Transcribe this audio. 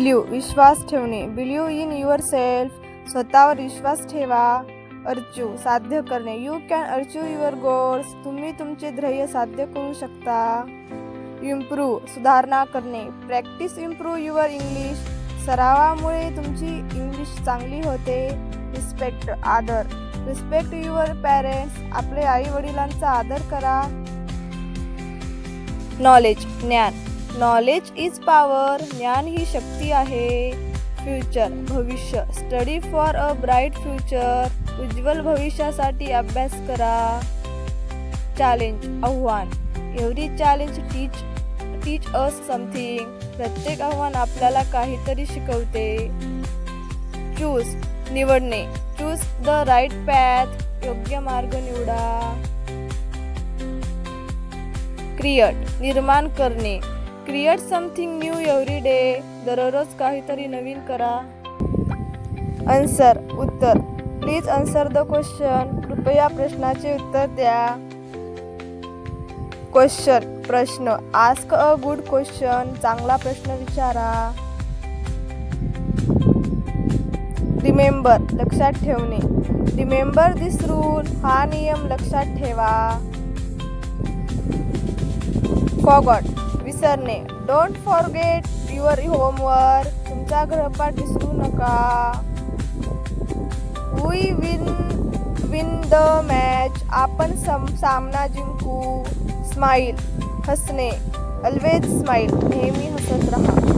Believe विश्वास ठेवणे, believe in your self स्वतःवर विश्वास ठेवा. अचीव साध्य करणे, you can achieve your goals तुम्ही तुमचे ध्येय साध्य करू शकता. इम्प्रूव्ह सुधारणा करणे, प्रॅक्टिस इम्प्रूव्ह युअर इंग्लिश सरावामुळे तुमची इंग्लिश चांगली होते. रिस्पेक्ट आदर, रिस्पेक्ट युअर पॅरेंट्स आपले आई वडिलांचा आदर करा. नॉलेज ज्ञान, नॉलेज इज पॉवर ज्ञान ही शक्ती आहे. फ्युचर भविष्य, study for a bright future उज्ज्वल भविष्यासाठी अभ्यास करा. चॅलेंज आव्हान, every challenge teach us something प्रत्येक आव्हान आपल्याला काहीतरी शिकवते. चूज निवडणे, चूज द राईट पॅथ योग्य मार्ग निवडा. क्रिएट निर्माण करणे, create something new every day दररोज काहीतरी नवीन करा. आन्सर उत्तर, प्लीज आन्सर द क्वेश्चन कृपया प्रश्नाचे उत्तर द्या. क्वेश्चन प्रश्न, आस्क अ गुड क्वेश्चन चांगला प्रश्न विचारा. रिमेंबर लक्षात ठेवणे, रिमेंबर दिस रूल हा नियम लक्षात ठेवा. फॉरगॉट विसरणे, डोंट फॉरगेट युअर होमवर्क तुमचा गृहपाठ विसरू नका. वी विन द मॅच आपण सामना जिंकू. स्माईल हसणे, ऑलवेज स्माईल नेहमी हसत राहा.